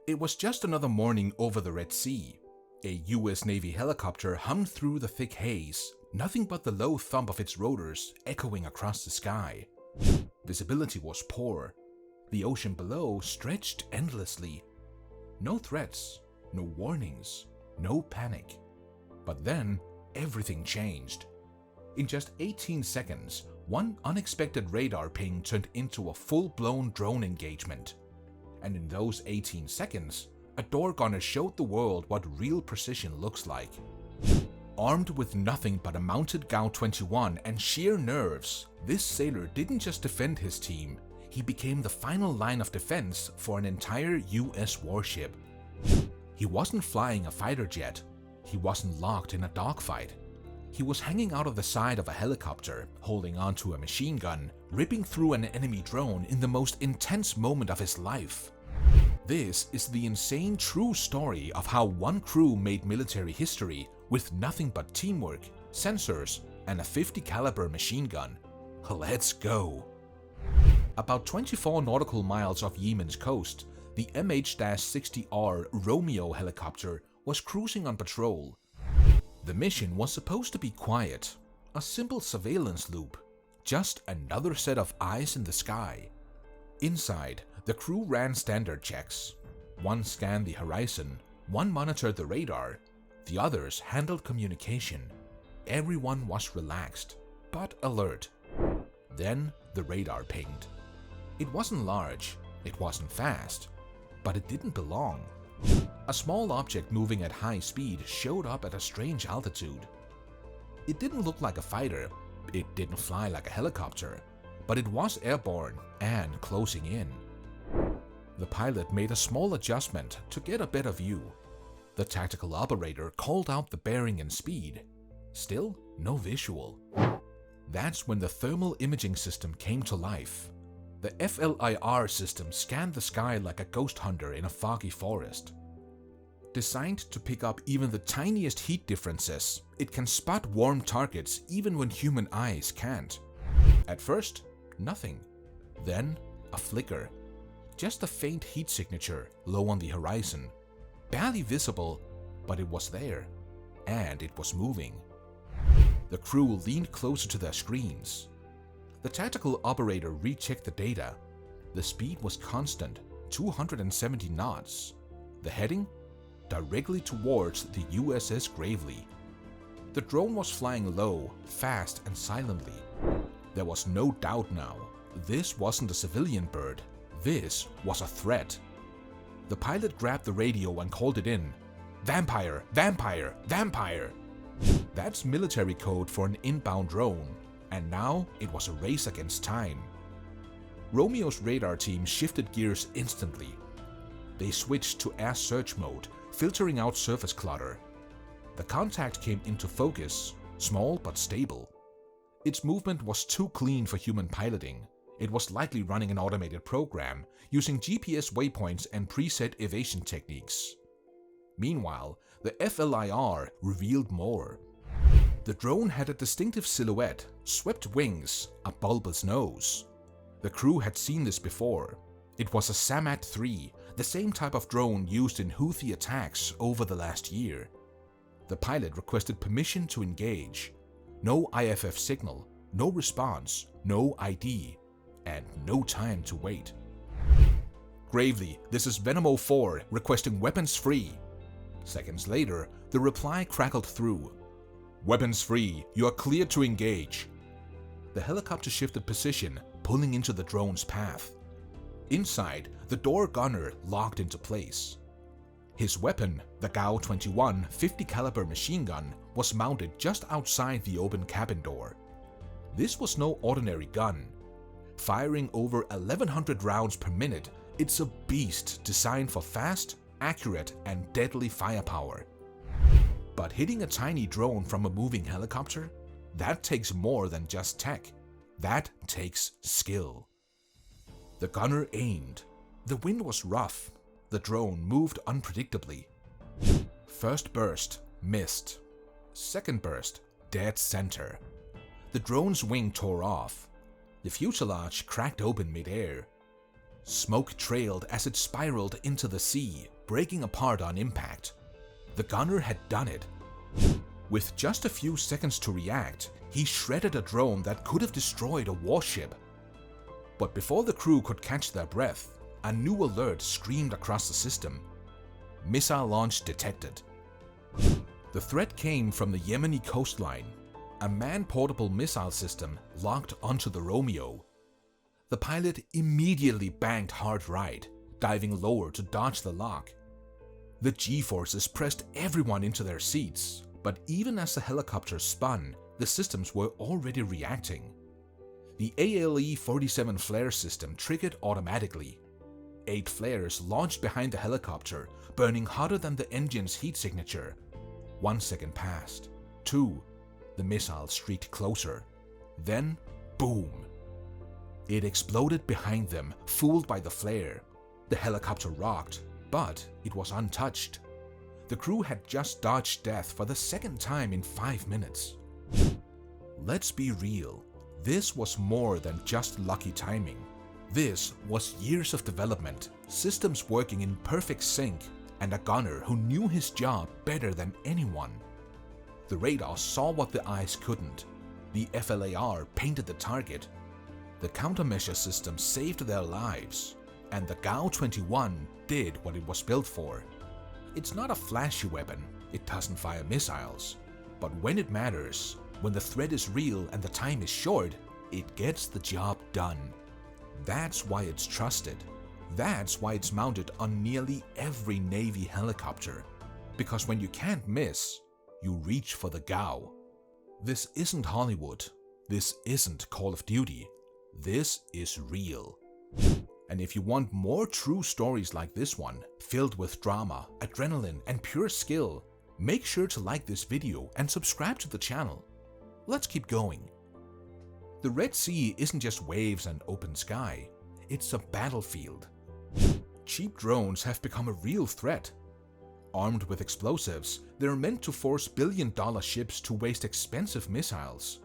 It was just another morning over the Red Sea. A US Navy helicopter hummed through the thick haze, nothing but the low thump of its rotors echoing across the sky. Visibility was poor. The ocean below stretched endlessly. No threats, no warnings, no panic. But then, everything changed. In just 18 seconds, one unexpected radar ping turned into a full-blown drone engagement. And in those 18 seconds, a door gunner showed the world what real precision looks like. Armed with nothing but a mounted GAU-21 and sheer nerves, this sailor didn't just defend his team, he became the final line of defense for an entire US warship. He wasn't flying a fighter jet, he wasn't locked in a dogfight. He was hanging out of the side of a helicopter, holding onto a machine gun, ripping through an enemy drone in the most intense moment of his life. This is the insane true story of how one crew made military history with nothing but teamwork, sensors, and a .50 caliber machine gun. Let's go! About 24 nautical miles off Yemen's coast, the MH-60R Romeo helicopter was cruising on patrol. The mission was supposed to be quiet, a simple surveillance loop, just another set of eyes in the sky. Inside, the crew ran standard checks. One scanned the horizon, one monitored the radar, the others handled communication. Everyone was relaxed, but alert. Then the radar pinged. It wasn't large, it wasn't fast, but it didn't belong. A small object moving at high speed showed up at a strange altitude. It didn't look like a fighter, it didn't fly like a helicopter, but it was airborne and closing in. The pilot made a small adjustment to get a better view. The tactical operator called out the bearing and speed. Still, no visual. That's when the thermal imaging system came to life. The FLIR system scanned the sky like a ghost hunter in a foggy forest. Designed to pick up even the tiniest heat differences, it can spot warm targets even when human eyes can't. At first, nothing. Then, a flicker. Just a faint heat signature low on the horizon. Barely visible, but it was there. And it was moving. The crew leaned closer to their screens. The tactical operator rechecked the data. The speed was constant, 270 knots. The heading? Directly towards the USS Gravely. The drone was flying low, fast and silently. There was no doubt now. This wasn't a civilian bird. This was a threat. The pilot grabbed the radio and called it in. Vampire! Vampire! Vampire! That's military code for an inbound drone, and now it was a race against time. Romeo's radar team shifted gears instantly. They switched to air search mode, filtering out surface clutter. The contact came into focus, small but stable. Its movement was too clean for human piloting. It was likely running an automated program, using GPS waypoints and preset evasion techniques. Meanwhile, the FLIR revealed more. The drone had a distinctive silhouette, swept wings, a bulbous nose. The crew had seen this before. It was a Samad-3, the same type of drone used in Houthi attacks over the last year. The pilot requested permission to engage. No IFF signal, no response, no ID, and no time to wait. Gravely, this is Venom 04 requesting weapons free. Seconds later, the reply crackled through. Weapons free, you are cleared to engage. The helicopter shifted position, pulling into the drone's path. Inside, the door gunner locked into place. His weapon, the GAU-21 .50 caliber machine gun, was mounted just outside the open cabin door. This was no ordinary gun. Firing over 1,100 rounds per minute, it's a beast designed for fast, accurate, and deadly firepower. But hitting a tiny drone from a moving helicopter? That takes more than just tech. That takes skill. The gunner aimed. The wind was rough. The drone moved unpredictably. First burst, missed. Second burst, dead center. The drone's wing tore off. The fuselage cracked open midair. Smoke trailed as it spiraled into the sea, breaking apart on impact. The gunner had done it. With just a few seconds to react, he shredded a drone that could have destroyed a warship. But before the crew could catch their breath, a new alert screamed across the system. Missile launch detected. The threat came from the Yemeni coastline. A man-portable missile system locked onto the Romeo. The pilot immediately banked hard right, diving lower to dodge the lock. The G-forces pressed everyone into their seats, but even as the helicopter spun, the systems were already reacting. The ALE-47 flare system triggered automatically. 8 flares launched behind the helicopter, burning hotter than the engine's heat signature. 1 second passed. 2. The missile streaked closer. Then, boom! It exploded behind them, fooled by the flare. The helicopter rocked, but it was untouched. The crew had just dodged death for the second time in 5 minutes. Let's be real. This was more than just lucky timing. This was years of development, systems working in perfect sync, and a gunner who knew his job better than anyone. The radar saw what the eyes couldn't. The FLAR painted the target. The countermeasure system saved their lives, and the GAU-21 did what it was built for. It's not a flashy weapon, it doesn't fire missiles, but when it matters, when the threat is real and the time is short, it gets the job done. That's why it's trusted. That's why it's mounted on nearly every Navy helicopter. Because when you can't miss, you reach for the GAU. This isn't Hollywood. This isn't Call of Duty. This is real. And if you want more true stories like this one, filled with drama, adrenaline, and pure skill, make sure to like this video and subscribe to the channel. Let's keep going. The Red Sea isn't just waves and open sky, it's a battlefield. Cheap drones have become a real threat. Armed with explosives, they're meant to force billion-dollar ships to waste expensive missiles.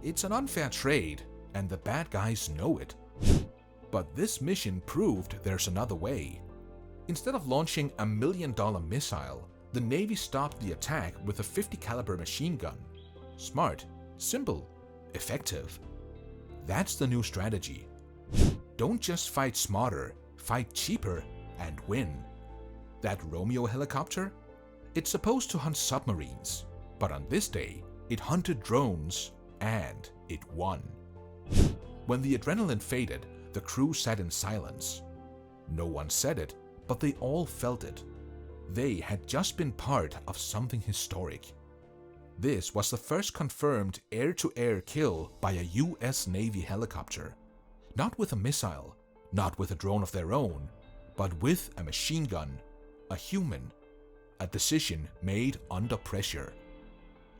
It's an unfair trade, and the bad guys know it. But this mission proved there's another way. Instead of launching a $1 million missile, the Navy stopped the attack with a .50 caliber machine gun. Smart, simple, effective. That's the new strategy. Don't just fight smarter, fight cheaper and win. That Romeo helicopter? It's supposed to hunt submarines, but on this day, it hunted drones and it won. When the adrenaline faded, the crew sat in silence. No one said it, but they all felt it. They had just been part of something historic. This was the first confirmed air-to-air kill by a US Navy helicopter. Not with a missile, not with a drone of their own, but with a machine gun, a human, a decision made under pressure.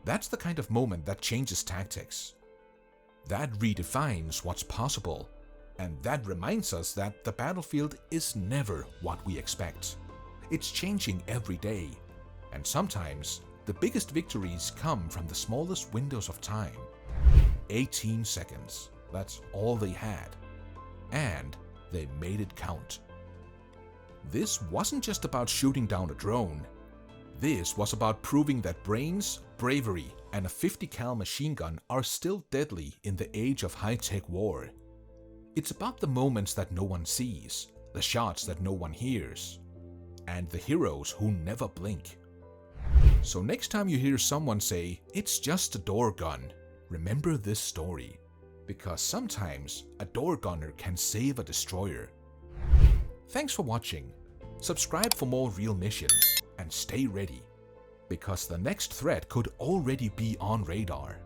That's the kind of moment that changes tactics. That redefines what's possible, and that reminds us that the battlefield is never what we expect. It's changing every day, and sometimes the biggest victories come from the smallest windows of time. 18 seconds, that's all they had. And they made it count. This wasn't just about shooting down a drone. This was about proving that brains, bravery, and a .50 cal machine gun are still deadly in the age of high-tech war. It's about the moments that no one sees, the shots that no one hears, and the heroes who never blink. So next time you hear someone say, "It's just a door gun," remember this story. Because sometimes a door gunner can save a destroyer. Thanks for watching. Subscribe for more real missions and stay ready, because the next threat could already be on radar.